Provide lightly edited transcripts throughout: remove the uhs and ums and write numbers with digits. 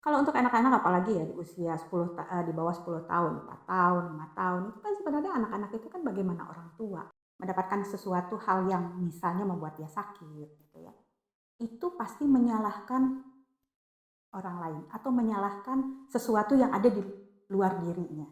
Kalau untuk anak-anak apalagi ya di usia di bawah 10 tahun, 4 tahun, 5 tahun, itu kan sebenarnya anak-anak itu kan bagaimana orang tua mendapatkan sesuatu hal yang misalnya membuat dia sakit gitu ya. Itu pasti menyalahkan orang lain atau menyalahkan sesuatu yang ada di luar dirinya.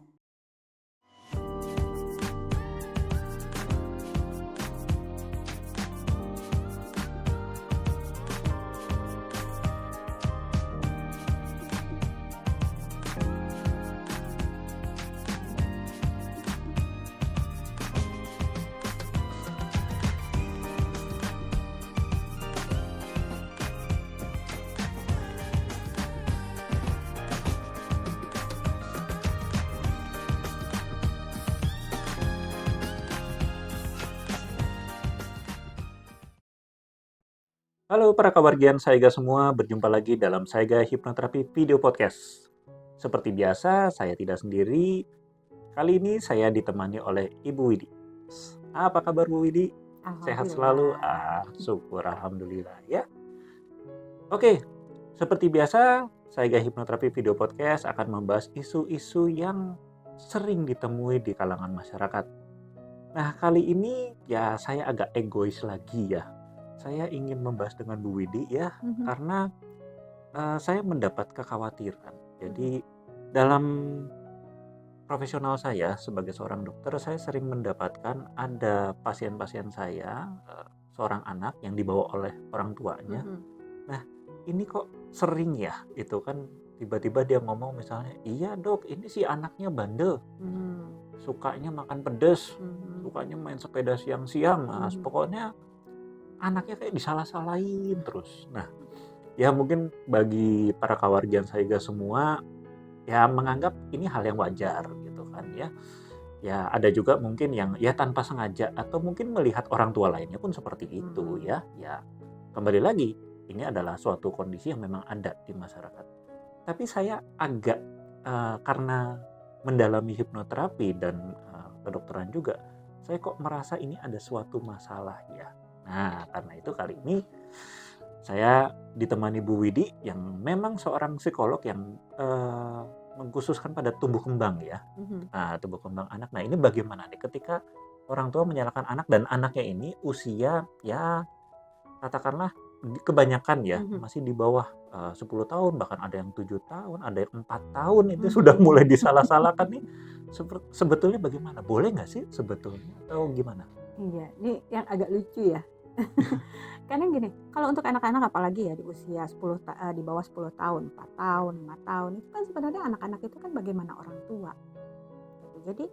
Halo para kawargian Saiga semua, berjumpa lagi dalam Saiga Hipnoterapi Video Podcast. Seperti biasa, saya tidak sendiri. Kali ini saya ditemani oleh Ibu Widi. Apa kabar Bu Widi? Sehat selalu? Alhamdulillah. Syukur Alhamdulillah ya. Oke, seperti biasa, Saiga Hipnoterapi Video Podcast akan membahas isu-isu yang sering ditemui di kalangan masyarakat. Nah, kali ini ya saya agak egois lagi ya. Saya ingin membahas dengan Bu Widi ya, karena saya mendapat kekhawatiran. Jadi dalam profesional saya sebagai seorang dokter, saya sering mendapatkan ada pasien-pasien saya, seorang anak yang dibawa oleh orang tuanya. Nah, ini kok sering ya, itu kan tiba-tiba dia ngomong misalnya, "Iya dok, ini si anaknya bandel, sukanya makan pedas, sukanya main sepeda siang-siang, Mas. Pokoknya anaknya kayak disalah-salahin terus." Nah, ya mungkin bagi para kawargian Saiga semua ya menganggap ini hal yang wajar gitu kan ya. Ya ada juga mungkin yang ya tanpa sengaja atau mungkin melihat orang tua lainnya pun seperti itu ya. Ya kembali lagi ini adalah suatu kondisi yang memang ada di masyarakat. Tapi saya agak karena mendalami hipnoterapi dan kedokteran juga, saya kok merasa ini ada suatu masalah ya. Nah, karena itu kali ini saya ditemani Bu Widi yang memang seorang psikolog yang mengkhususkan pada tumbuh kembang ya. Nah, tumbuh kembang anak. Nah, ini bagaimana nih ketika orang tua menyalahkan anak dan anaknya ini usia ya katakanlah kebanyakan ya masih di bawah 10 tahun, bahkan ada yang 7 tahun, ada yang 4 tahun itu sudah mulai disalah-salahkan nih. Sebetulnya bagaimana? Boleh nggak sih sebetulnya atau gimana? Iya, ini yang agak lucu ya. Karena gini, kalau untuk anak-anak apalagi ya di usia di bawah 10 tahun, 4 tahun, 5 tahun, itu kan sebenarnya anak-anak itu kan bagaimana orang tua. Gitu. Jadi,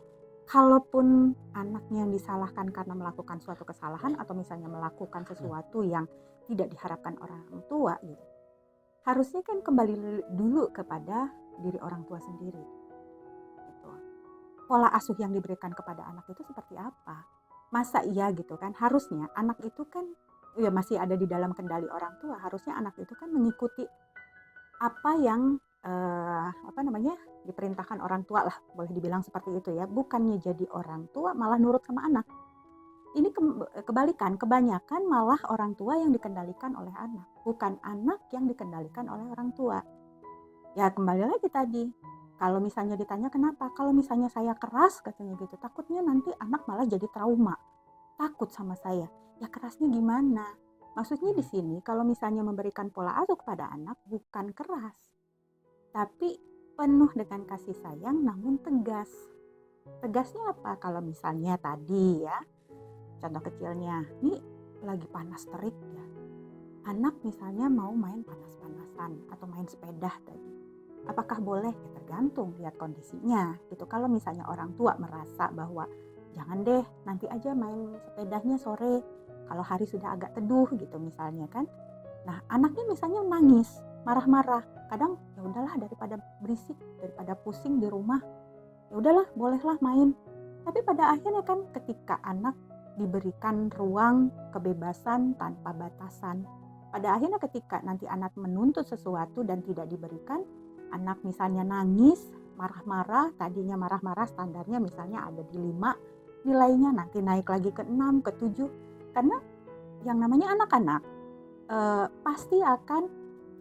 kalaupun anaknya yang disalahkan karena melakukan suatu kesalahan atau misalnya melakukan sesuatu yang tidak diharapkan orang tua gitu. Harusnya kan kembali dulu kepada diri orang tua sendiri. Gitu. Pola asuh yang diberikan kepada anak itu seperti apa? Masa iya gitu kan, harusnya anak itu kan ya masih ada di dalam kendali orang tua, harusnya anak itu kan mengikuti apa yang diperintahkan orang tua lah, boleh dibilang seperti itu ya, bukannya jadi orang tua malah nurut sama anak. Ini kebalikan, kebanyakan malah orang tua yang dikendalikan oleh anak, bukan anak yang dikendalikan oleh orang tua. Ya kembali lagi tadi, kalau misalnya ditanya kenapa, kalau misalnya saya keras katanya gitu, takutnya nanti anak malah jadi trauma, takut sama saya. Ya kerasnya gimana? Maksudnya di sini kalau misalnya memberikan pola asuh kepada anak bukan keras, tapi penuh dengan kasih sayang namun tegas. Tegasnya apa? Kalau misalnya tadi ya, contoh kecilnya, ini lagi panas terik ya. Anak misalnya mau main panas-panasan atau main sepeda tadi. Apakah boleh? Ya tergantung lihat kondisinya gitu. Kalau misalnya orang tua merasa bahwa jangan deh, nanti aja main sepedanya sore kalau hari sudah agak teduh gitu misalnya kan. Nah, anaknya misalnya nangis, marah-marah. Kadang ya udahlah daripada berisik, daripada pusing di rumah, ya udahlah bolehlah main. Tapi pada akhirnya kan ketika anak diberikan ruang kebebasan tanpa batasan, pada akhirnya ketika nanti anak menuntut sesuatu dan tidak diberikan, anak misalnya nangis, marah-marah, tadinya marah-marah standarnya misalnya ada di 5, nilainya nanti naik lagi ke 6, ke 7. Karena yang namanya anak-anak pasti akan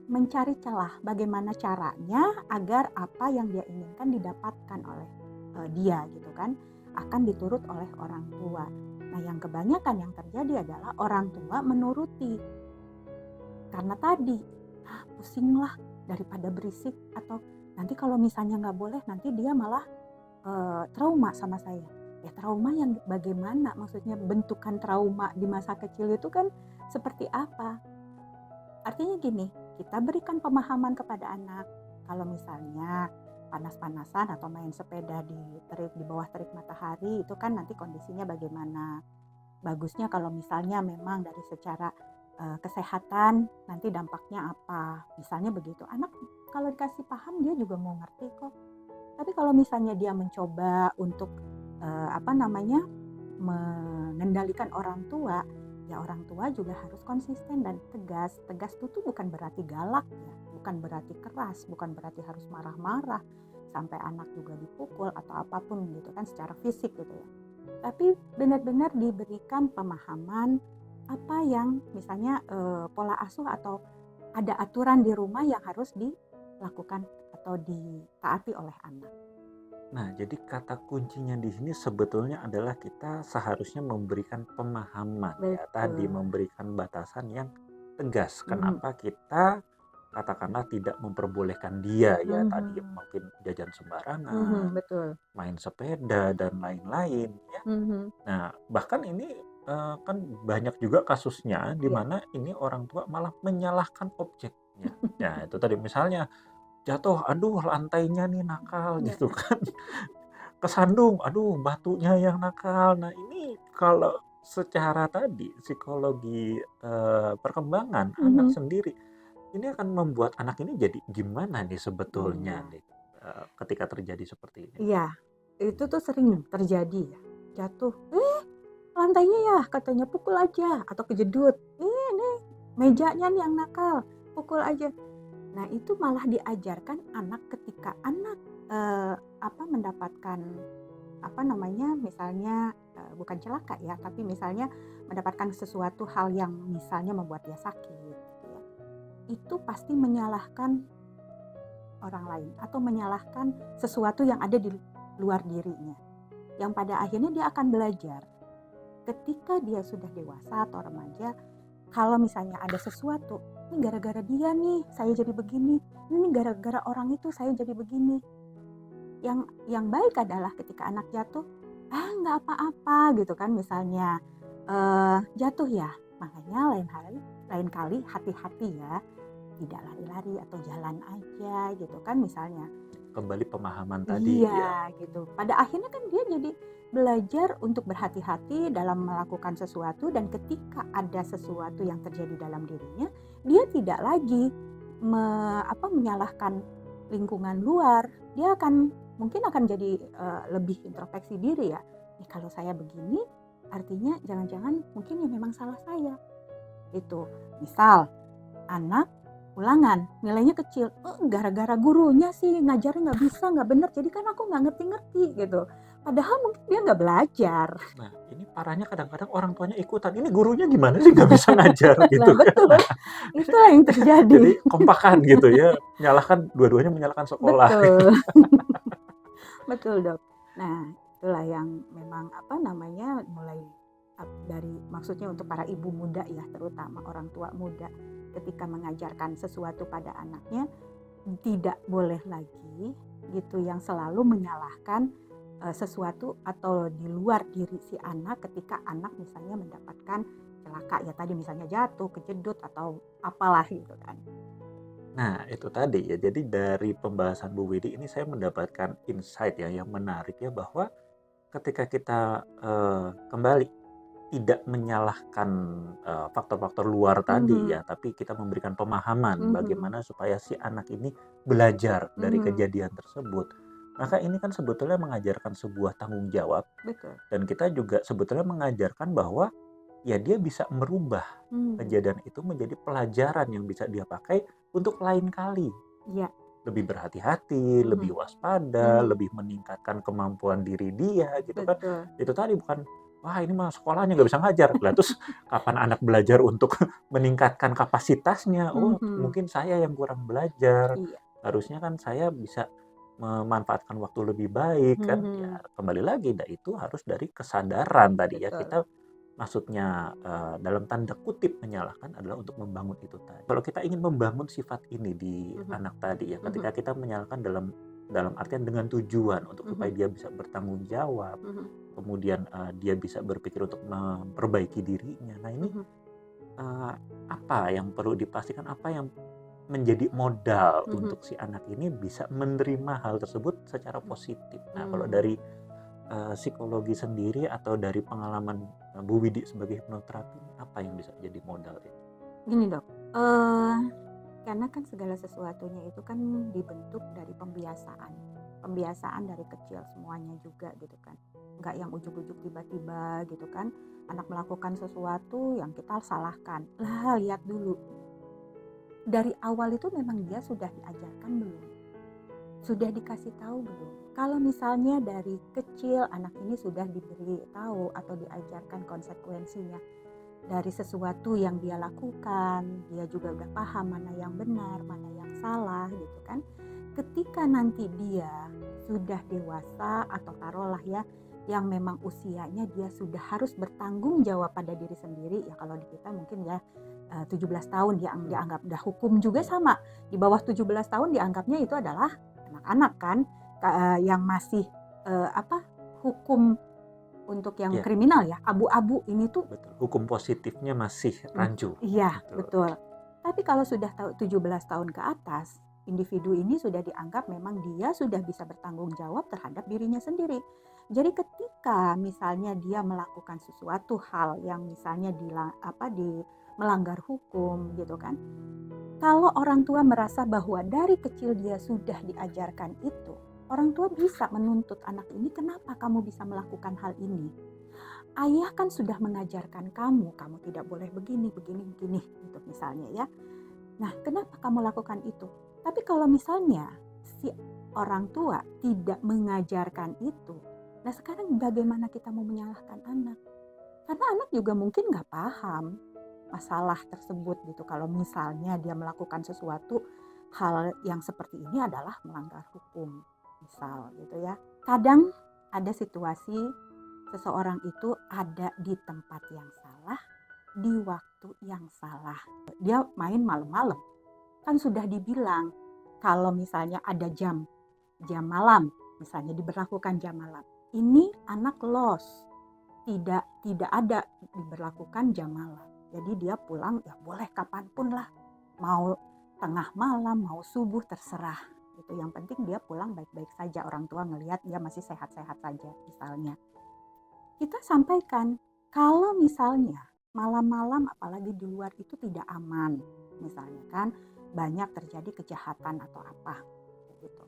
mencari celah bagaimana caranya agar apa yang dia inginkan didapatkan oleh dia gitu kan, akan diturut oleh orang tua. Nah, yang kebanyakan yang terjadi adalah orang tua menuruti karena tadi pusing lah daripada berisik, atau nanti kalau misalnya nggak boleh nanti dia malah trauma sama saya. Ya trauma yang bagaimana, maksudnya bentukan trauma di masa kecil itu kan seperti apa? Artinya gini, kita berikan pemahaman kepada anak kalau misalnya panas-panasan atau main sepeda di bawah terik matahari itu kan nanti kondisinya bagaimana. Bagusnya kalau misalnya memang dari secara kesehatan nanti dampaknya apa. Misalnya begitu. Anak kalau dikasih paham dia juga mau ngerti kok. Tapi kalau misalnya dia mencoba untuk mengendalikan orang tua, ya orang tua juga harus konsisten dan tegas. Tegas itu bukan berarti galak ya, bukan berarti keras, bukan berarti harus marah-marah sampai anak juga dipukul atau apapun gitu kan secara fisik gitu ya. Tapi benar-benar diberikan pemahaman apa yang misalnya pola asuh atau ada aturan di rumah yang harus dilakukan atau ditaati oleh anak. Nah, jadi kata kuncinya di sini sebetulnya adalah kita seharusnya memberikan pemahaman ya, tadi memberikan batasan yang tegas. Kenapa kita katakanlah tidak memperbolehkan dia ya tadi mungkin jajan sembarangan, main sepeda dan lain-lain ya. Nah, bahkan ini kan banyak juga kasusnya di mana ini orang tua malah menyalahkan objeknya. Ya, itu tadi misalnya jatuh, aduh lantainya nih nakal gitu kan. Kesandung, aduh batunya yang nakal. Nah, ini kalau secara tadi psikologi perkembangan anak sendiri, ini akan membuat anak ini jadi gimana nih sebetulnya nih ketika terjadi seperti ini? Iya, itu tuh sering terjadi ya. Jatuh, lantainya ya katanya pukul aja, atau kejedut. Nih mejanya nih yang nakal, pukul aja. Nah, itu malah diajarkan anak ketika anak mendapatkan misalnya bukan celaka ya, tapi misalnya mendapatkan sesuatu hal yang misalnya membuat dia sakit gitu ya. Itu pasti menyalahkan orang lain atau menyalahkan sesuatu yang ada di luar dirinya. Yang pada akhirnya dia akan belajar ketika dia sudah dewasa atau remaja, kalau misalnya ada sesuatu, ini gara-gara dia nih saya jadi begini, ini gara-gara orang itu saya jadi begini. Yang baik adalah ketika anak jatuh, nggak apa-apa gitu kan, misalnya jatuh ya, makanya lain kali hati-hati ya, tidak lari-lari atau jalan aja gitu kan misalnya. Kembali pemahaman tadi ya. Gitu. Pada akhirnya kan dia jadi belajar untuk berhati-hati dalam melakukan sesuatu, dan ketika ada sesuatu yang terjadi dalam dirinya, dia tidak lagi menyalahkan lingkungan luar. Dia mungkin akan jadi lebih introspeksi diri ya. Kalau saya begini, artinya jangan-jangan mungkin ya memang salah saya. Itu. Misal anak ulangan nilainya kecil, gara-gara gurunya sih ngajarnya nggak bisa, nggak bener, jadi kan aku nggak ngerti-ngerti gitu. Padahal mungkin dia nggak belajar. Nah, ini parahnya kadang-kadang orang tuanya ikutan. Ini gurunya gimana sih nggak bisa ngajar gitu. Nah, betul. Itulah yang terjadi. Jadi kompakan gitu ya, dua-duanya menyalahkan sekolah. Betul. Betul dok. Nah, itulah yang memang mulai dari, maksudnya untuk para ibu muda ya, terutama orang tua muda, ketika mengajarkan sesuatu pada anaknya, tidak boleh lagi gitu yang selalu menyalahkan sesuatu atau di luar diri si anak ketika anak misalnya mendapatkan celaka ya, tadi misalnya jatuh, kejedut atau apalah gitu kan. Nah, itu tadi ya, jadi dari pembahasan Bu Widi ini saya mendapatkan insight ya yang menarik ya, bahwa ketika kita kembali tidak menyalahkan faktor-faktor luar tadi ya, tapi kita memberikan pemahaman bagaimana supaya si anak ini belajar dari kejadian tersebut. Maka ini kan sebetulnya mengajarkan sebuah tanggung jawab. Betul. Dan kita juga sebetulnya mengajarkan bahwa ya dia bisa merubah kejadian itu menjadi pelajaran yang bisa dia pakai untuk lain kali. Ya. Lebih berhati-hati, lebih waspada, lebih meningkatkan kemampuan diri dia gitu kan. Itu tadi bukan wah ini mah sekolahnya nggak bisa ngajar. Lah terus kapan anak belajar untuk meningkatkan kapasitasnya? Oh Mhm. mungkin saya yang kurang belajar. Iya. Harusnya kan saya bisa memanfaatkan waktu lebih baik kan. Ya Mhm. kembali lagi, itu harus dari kesadaran tadi ya. Betul. Kita maksudnya dalam tanda kutip menyalahkan adalah untuk membangun itu tadi. Kalau kita ingin membangun sifat ini di Mhm. anak tadi ya, Mhm. ketika kita menyalahkan dalam artian dengan tujuan untuk supaya Mhm. dia bisa bertanggung jawab, Mhm. kemudian dia bisa berpikir untuk memperbaiki dirinya. Nah ini Mhm. apa yang perlu dipastikan, apa yang menjadi modal Mhm. untuk si anak ini bisa menerima hal tersebut secara positif. Nah kalau Mmm. dari psikologi sendiri atau dari pengalaman Bu Widi sebagai hipnoterapi, apa yang bisa jadi modal itu? Gini Dok, eee, karena kan segala sesuatunya itu kan dibentuk dari pembiasaan. Pembiasaan dari kecil semuanya juga gitu kan. Nggak yang ujug-ujug tiba-tiba gitu kan, anak melakukan sesuatu yang kita salahkan. Lah lihat dulu, dari awal itu memang dia sudah diajarkan belum? Sudah dikasih tahu belum? Kalau misalnya dari kecil anak ini sudah diberi tahu atau diajarkan konsekuensinya dari sesuatu yang dia lakukan, dia juga udah paham mana yang benar, mana yang salah gitu kan. Ketika nanti dia sudah dewasa atau taruhlah ya, yang memang usianya dia sudah harus bertanggung jawab pada diri sendiri, ya kalau di kita mungkin ya 17 tahun dia dianggap udah hukum juga Ya, sama. Di bawah 17 tahun dianggapnya itu adalah anak-anak kan, yang masih hukum untuk yang ya, kriminal ya, abu-abu ini tuh. betul. Hukum positifnya masih rancu. Iya, Betul. betul. Tapi kalau sudah 17 tahun ke atas, individu ini sudah dianggap memang dia sudah bisa bertanggung jawab terhadap dirinya sendiri. Jadi ketika misalnya dia melakukan sesuatu hal yang misalnya melanggar hukum gitu kan. Kalau orang tua merasa bahwa dari kecil dia sudah diajarkan itu, orang tua bisa menuntut anak ini, kenapa kamu bisa melakukan hal ini? Ayah kan sudah mengajarkan kamu, kamu tidak boleh begini, begini, begini, gitu misalnya ya. Nah, kenapa kamu lakukan itu? Tapi kalau misalnya si orang tua tidak mengajarkan itu, nah sekarang bagaimana kita mau menyalahkan anak? Karena anak juga mungkin nggak paham masalah tersebut gitu. Kalau misalnya dia melakukan sesuatu hal yang seperti ini adalah melanggar hukum, misal gitu ya. Kadang ada situasi seseorang itu ada di tempat yang salah, di waktu yang salah. Dia main malam-malam. Kan sudah dibilang kalau misalnya ada jam malam, misalnya diberlakukan jam malam. Ini anak loss, tidak ada diberlakukan jam malam. Jadi dia pulang ya boleh kapanpun lah, mau tengah malam, mau subuh terserah. Itu yang penting dia pulang baik-baik saja, orang tua ngelihat dia masih sehat-sehat saja misalnya. Kita sampaikan kalau misalnya malam-malam apalagi di luar itu tidak aman, misalnya kan banyak terjadi kejahatan atau apa gitu.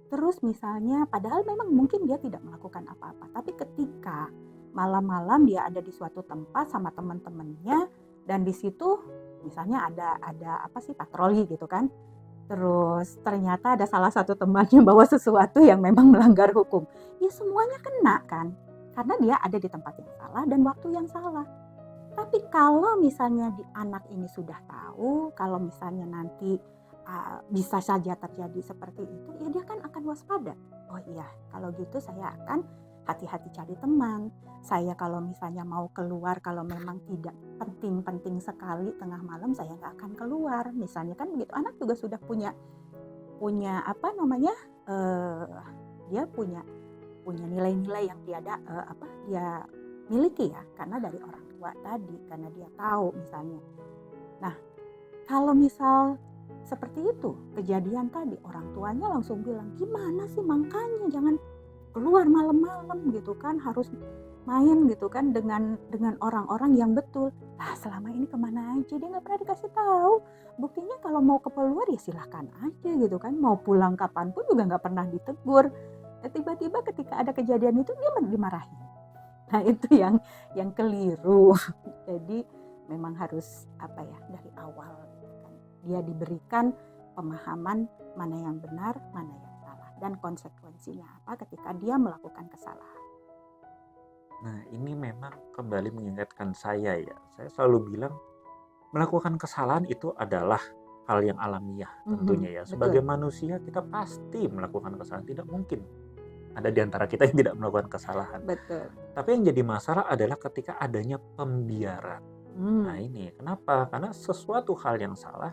Terus misalnya padahal memang mungkin dia tidak melakukan apa-apa, tapi ketika malam-malam dia ada di suatu tempat sama teman-temannya dan di situ misalnya ada patroli gitu kan. Terus ternyata ada salah satu temannya bawa sesuatu yang memang melanggar hukum. Ya semuanya kena kan. Karena dia ada di tempat yang salah dan waktu yang salah. Tapi kalau misalnya di anak ini sudah tahu, kalau misalnya nanti bisa saja terjadi seperti itu, ya dia kan akan waspada. Oh iya, kalau gitu saya akan hati-hati cari teman. Saya kalau misalnya mau keluar, kalau memang tidak penting-penting sekali tengah malam, saya nggak akan keluar. Misalnya kan begitu. Anak juga sudah punya punya eh, dia punya nilai-nilai yang dia miliki ya, karena dari orang tua tadi, karena dia tahu misalnya. Nah, kalau misal seperti itu kejadian tadi, orang tuanya langsung bilang, gimana sih, makanya jangan keluar malam-malam gitu kan, harus main gitu kan dengan orang-orang yang betul. Nah selama ini kemana aja, dia nggak pernah dikasih tahu. Buktinya kalau mau keluar ya silahkan aja gitu kan, mau pulang kapanpun juga nggak pernah ditegur. Tiba-tiba ketika ada kejadian itu dia dimarahin. Nah itu yang keliru. Jadi memang harus dari awal gitu kan. Dia diberikan pemahaman mana yang benar, mana yang salah, dan konsekuensinya apa ketika dia melakukan kesalahan. Nah, ini memang kembali mengingatkan saya ya. Saya selalu bilang melakukan kesalahan itu adalah hal yang alamiah tentunya ya. Sebagai Betul. manusia kita pasti melakukan kesalahan. Tidak mungkin ada di antara kita yang tidak melakukan kesalahan. Betul. Tapi yang jadi masalah adalah ketika adanya pembiaran. Nah ini kenapa? Karena sesuatu hal yang salah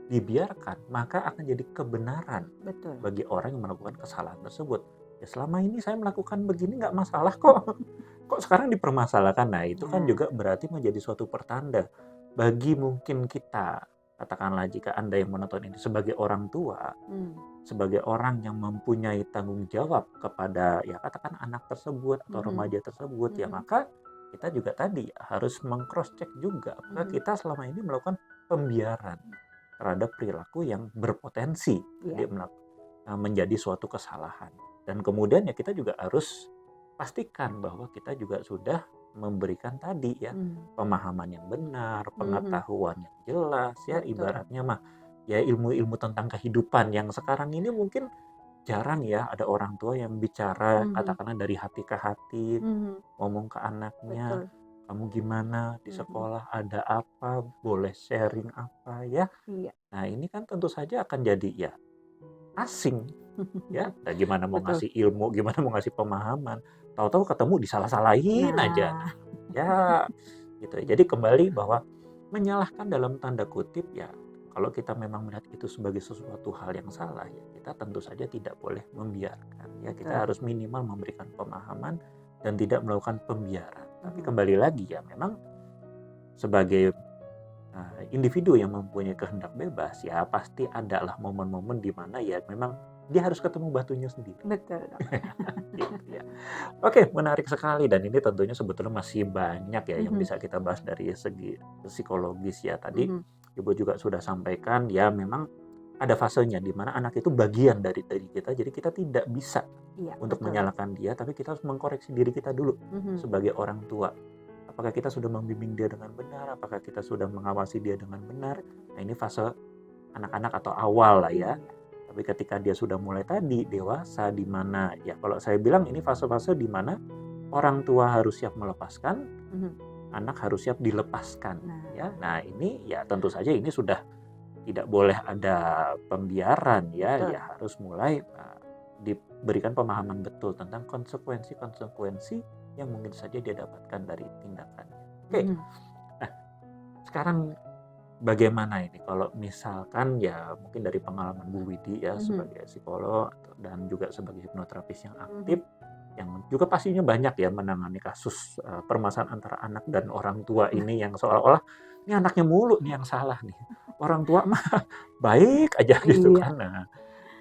dibiarkan, maka akan jadi kebenaran Betul. bagi orang yang melakukan kesalahan tersebut. Ya selama ini saya melakukan begini nggak masalah kok. Kok sekarang dipermasalahkan? Nah itu kan Ya. juga berarti menjadi suatu pertanda bagi mungkin kita, katakanlah jika Anda yang menonton ini sebagai orang tua, sebagai orang yang mempunyai tanggung jawab kepada ya katakan anak tersebut atau remaja tersebut, ya maka kita juga tadi harus meng-cross check juga apakah kita selama ini melakukan pembiaran terhadap perilaku yang berpotensi menjadi suatu kesalahan. Dan kemudian ya kita juga harus pastikan bahwa kita juga sudah memberikan tadi ya pemahaman yang benar, pengetahuan yang jelas ya, Betul. ibaratnya mah ya ilmu-ilmu tentang kehidupan yang sekarang ini mungkin jarang ya ada orang tua yang bicara katakanlah dari hati ke hati, ngomong ke anaknya, Betul. kamu gimana di sekolah, ada apa, boleh sharing apa ya. Iya. Nah ini kan tentu saja akan jadi ya asing ya. Nah, gimana mau Betul. ngasih ilmu, gimana mau ngasih pemahaman, tahu-tahu ketemu disalah-salahin aja. Nah, Nah, ya gitu ya. Jadi kembali bahwa menyalahkan dalam tanda kutip ya, kalau kita memang melihat itu sebagai sesuatu hal yang salah ya, kita tentu saja tidak boleh membiarkan ya. Kita betul. harus minimal memberikan pemahaman dan tidak melakukan pembiaran. Tapi kembali lagi ya, memang sebagai individu yang mempunyai kehendak bebas ya pasti adalah momen-momen di mana ya memang dia harus ketemu batunya sendiri. Betul. Gitu ya. Oke, menarik sekali dan ini tentunya sebetulnya masih banyak ya yang bisa kita bahas dari segi psikologis ya. Tadi Ibu juga sudah sampaikan ya memang ada fasenya di mana anak itu bagian dari kita, jadi kita tidak bisa untuk menyalahkan dia, tapi kita harus mengkoreksi diri kita dulu sebagai orang tua. Apakah kita sudah membimbing dia dengan benar? Apakah kita sudah mengawasi dia dengan benar? Nah ini fase anak-anak atau awal lah ya. Tapi ketika dia sudah mulai tadi dewasa, di mana ya kalau saya bilang ini fase-fase di mana orang tua harus siap melepaskan, anak harus siap dilepaskan. Ya, nah ini ya tentu saja ini sudah tidak boleh ada pembiaran ya. Ya harus mulai diberikan pemahaman betul tentang konsekuensi-konsekuensi yang mungkin saja dia dapatkan dari tindakannya. Oke. Nah, sekarang bagaimana ini kalau misalkan ya mungkin dari pengalaman Bu Widi ya sebagai psikolog dan juga sebagai hipnoterapis yang aktif yang juga pastinya banyak ya menangani kasus permasalahan antara anak dan orang tua ini yang seolah-olah ini anaknya mulu nih yang salah nih. Orang tua mah baik aja gitu kan. Nah,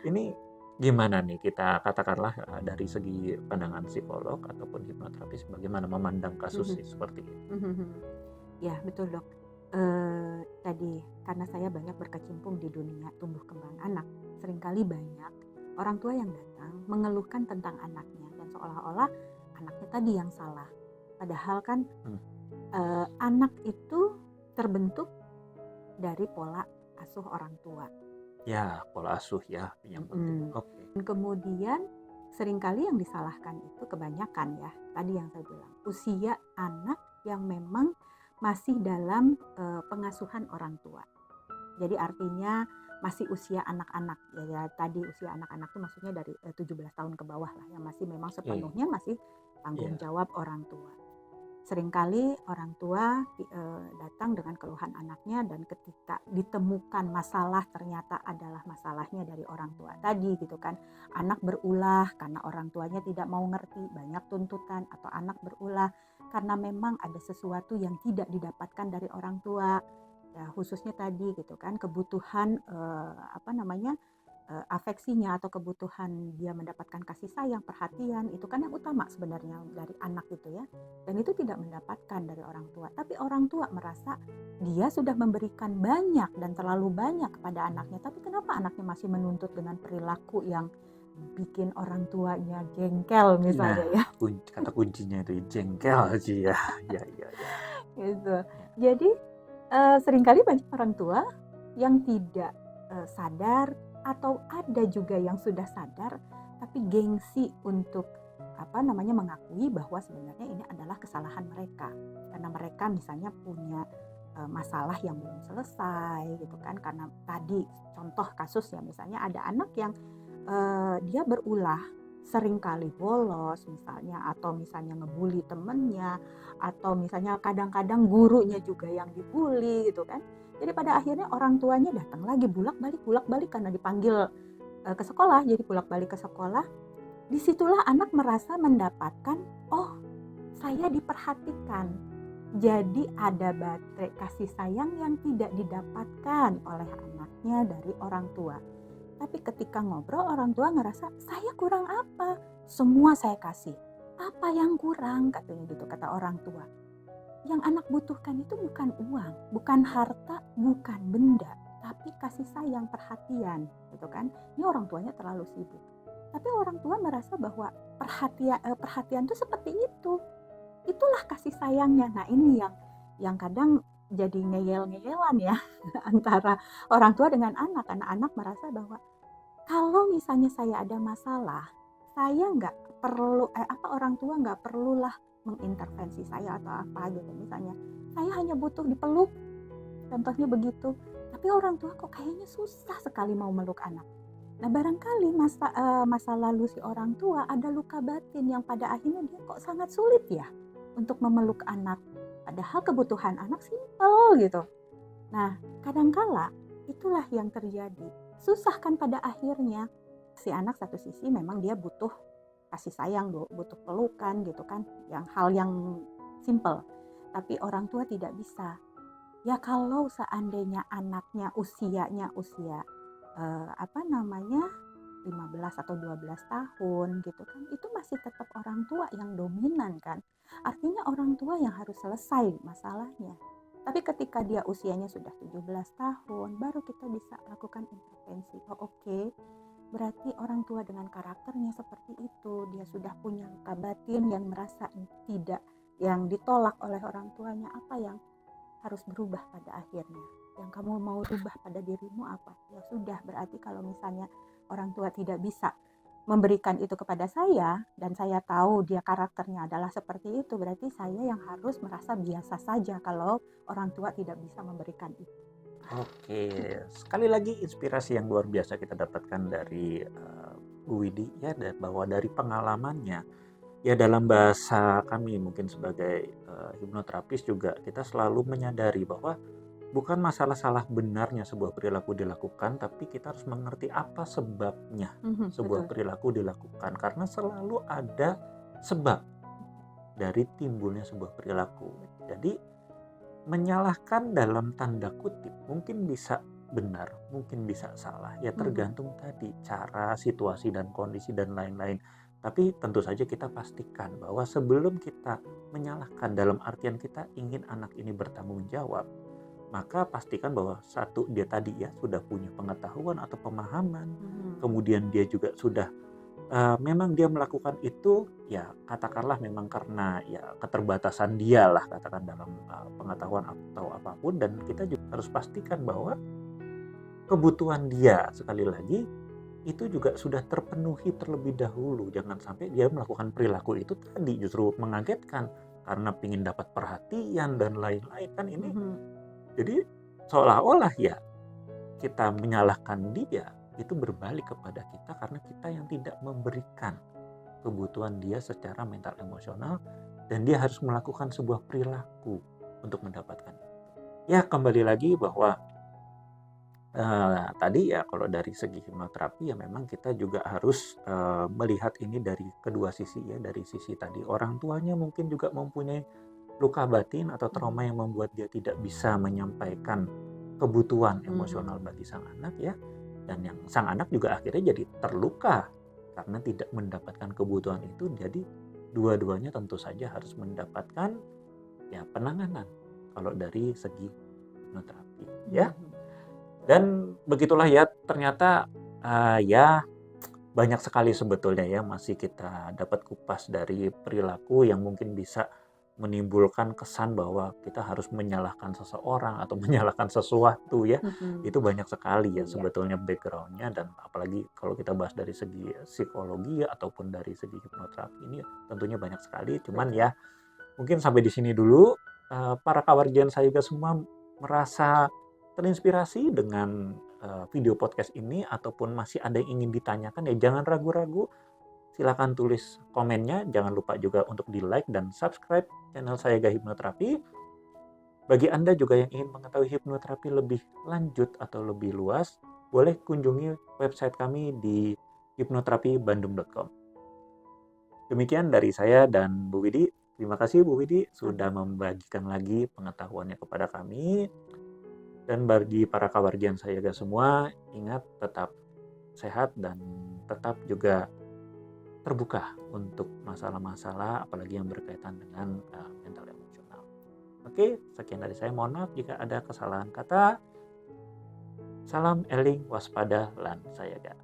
ini gimana nih kita katakanlah dari segi pandangan psikolog ataupun hipnoterapis bagaimana memandang kasus seperti ini? Ya betul dok. Tadi karena saya banyak berkecimpung di dunia tumbuh kembang anak, seringkali banyak orang tua yang datang mengeluhkan tentang anaknya dan seolah-olah anaknya tadi yang salah. Padahal kan anak itu terbentuk dari pola asuh orang tua. Ya, pola asuh ya yang penting. Dan kemudian seringkali yang disalahkan itu kebanyakan ya, tadi yang saya bilang, usia anak yang memang masih dalam pengasuhan orang tua. Jadi artinya masih usia anak-anak ya tadi usia anak-anak itu maksudnya dari 17 tahun ke bawah lah yang masih memang sepenuhnya masih tanggung jawab orang tua. Seringkali orang tua datang dengan keluhan anaknya dan ketika ditemukan masalah ternyata adalah masalahnya dari orang tua tadi gitu kan. Anak berulah karena orang tuanya tidak mau ngerti, banyak tuntutan, atau anak berulah karena memang ada sesuatu yang tidak didapatkan dari orang tua. Ya, khususnya tadi gitu kan kebutuhan afeksinya atau kebutuhan dia mendapatkan kasih sayang, perhatian, itu kan yang utama sebenarnya dari anak itu ya. Dan itu tidak mendapatkan dari orang tua. Tapi orang tua merasa dia sudah memberikan banyak dan terlalu banyak kepada anaknya. Tapi kenapa anaknya masih menuntut dengan perilaku yang bikin orang tuanya jengkel misalnya ya. Kata kuncinya itu jengkel sih ya. Ya. Gitu. Jadi seringkali banyak orang tua yang tidak sadar atau ada juga yang sudah sadar tapi gengsi untuk mengakui bahwa sebenarnya ini adalah kesalahan mereka, karena mereka misalnya punya masalah yang belum selesai gitu kan, karena tadi contoh kasus ya, misalnya ada anak yang dia berulah sering kali bolos misalnya, atau misalnya ngebully temennya, atau misalnya kadang-kadang gurunya juga yang dibully gitu kan. Jadi pada akhirnya orang tuanya datang lagi bolak-balik karena dipanggil ke sekolah, jadi bolak-balik ke sekolah. Disitulah anak merasa mendapatkan, oh saya diperhatikan. Jadi ada baterai kasih sayang yang tidak didapatkan oleh anaknya dari orang tua. Tapi ketika ngobrol, orang tua ngerasa, saya kurang apa? Semua saya kasih. Apa yang kurang? Katanya gitu, kata orang tua. Yang anak butuhkan itu bukan uang, bukan harta, bukan benda, tapi kasih sayang, perhatian, gitu kan. Ini orang tuanya terlalu sibuk. Tapi orang tua merasa bahwa perhatian itu seperti itu. Itulah kasih sayangnya. Nah, ini yang kadang jadi ngeyel-ngeyelan ya antara orang tua dengan anak. Karena anak merasa bahwa kalau misalnya saya ada masalah, saya nggak perlu orang tua nggak perlulah mengintervensi saya atau apa gitu. Misalnya saya hanya butuh dipeluk, contohnya begitu. Tapi orang tua kok kayaknya susah sekali mau meluk anak. Nah, barangkali masa lalu si orang tua ada luka batin yang pada akhirnya dia kok sangat sulit ya untuk memeluk anak. Padahal kebutuhan anak simpel gitu. Nah, kadangkala itulah yang terjadi. Susah kan pada akhirnya. Si anak satu sisi memang dia butuh kasih sayang, butuh pelukan gitu kan, hal yang simpel. Tapi orang tua tidak bisa. Ya kalau seandainya anaknya usianya 15 atau 12 tahun gitu kan, itu masih tetap orang tua yang dominan kan. Artinya orang tua yang harus selesai masalahnya. Tapi ketika dia usianya sudah 17 tahun, baru kita bisa lakukan intervensi. Oh oke, berarti orang tua dengan karakternya seperti itu, dia sudah punya luka batin yang merasa yang ditolak oleh orang tuanya. Apa yang harus berubah pada akhirnya? Yang kamu mau rubah pada dirimu apa? Ya sudah, berarti kalau misalnya orang tua tidak bisa memberikan itu kepada saya, dan saya tahu dia karakternya adalah seperti itu, berarti saya yang harus merasa biasa saja kalau orang tua tidak bisa memberikan itu. Oke, sekali lagi inspirasi yang luar biasa kita dapatkan dari Bu Widi ya, bahwa dari pengalamannya ya, dalam bahasa kami mungkin sebagai hipnoterapis juga kita selalu menyadari bahwa bukan masalah salah benarnya sebuah perilaku dilakukan, tapi kita harus mengerti apa sebabnya sebuah Betul. perilaku dilakukan, karena selalu ada sebab dari timbulnya sebuah perilaku. Jadi menyalahkan dalam tanda kutip mungkin bisa benar, mungkin bisa salah, ya tergantung tadi cara, situasi dan kondisi dan lain-lain. Tapi tentu saja kita pastikan bahwa sebelum kita menyalahkan dalam artian kita ingin anak ini bertanggung jawab, maka pastikan bahwa satu, dia tadi ya sudah punya pengetahuan atau pemahaman, kemudian dia juga sudah memang dia melakukan itu ya katakanlah memang karena ya keterbatasan dia lah, katakan dalam pengetahuan atau apapun, dan kita juga harus pastikan bahwa kebutuhan dia sekali lagi itu juga sudah terpenuhi terlebih dahulu. Jangan sampai dia melakukan perilaku itu tadi justru mengagetkan karena ingin dapat perhatian dan lain-lain kan ini. Jadi seolah-olah ya kita menyalahkan dia, itu berbalik kepada kita karena kita yang tidak memberikan kebutuhan dia secara mental emosional, dan dia harus melakukan sebuah perilaku untuk mendapatkan itu. Ya kembali lagi bahwa tadi ya kalau dari segi hipnoterapi ya memang kita juga harus melihat ini dari kedua sisi ya, dari sisi tadi orang tuanya mungkin juga mempunyai luka batin atau trauma yang membuat dia tidak bisa menyampaikan kebutuhan emosional bagi sang anak ya, dan yang sang anak juga akhirnya jadi terluka karena tidak mendapatkan kebutuhan itu. Jadi dua-duanya tentu saja harus mendapatkan ya penanganan kalau dari segi hipnoterapi ya. Dan begitulah ya, ternyata ya banyak sekali sebetulnya ya masih kita dapat kupas dari perilaku yang mungkin bisa menimbulkan kesan bahwa kita harus menyalahkan seseorang atau menyalahkan sesuatu ya. Itu banyak sekali ya Iya. sebetulnya background-nya, dan apalagi kalau kita bahas dari segi psikologi ya, ataupun dari segi hipnoterapi ini tentunya banyak sekali. Cuman Betul. ya mungkin sampai di sini dulu. Para kawardian saya juga semua merasa terinspirasi dengan video podcast ini, ataupun masih ada yang ingin ditanyakan ya jangan ragu-ragu. Silakan tulis komennya, jangan lupa juga untuk di-like dan subscribe channel Sayega Hipnoterapi. Bagi Anda juga yang ingin mengetahui hipnoterapi lebih lanjut atau lebih luas, boleh kunjungi website kami di hipnoterapibandung.com. Demikian dari saya dan Bu Widi. Terima kasih Bu Widi sudah membagikan lagi pengetahuannya kepada kami. Dan bagi para kawardian Sayega semua, ingat tetap sehat dan tetap juga terbuka untuk masalah-masalah apalagi yang berkaitan dengan mental emosional. Oke, sekian dari saya. Mohon maaf jika ada kesalahan kata. Salam eling waspada lan sayaga.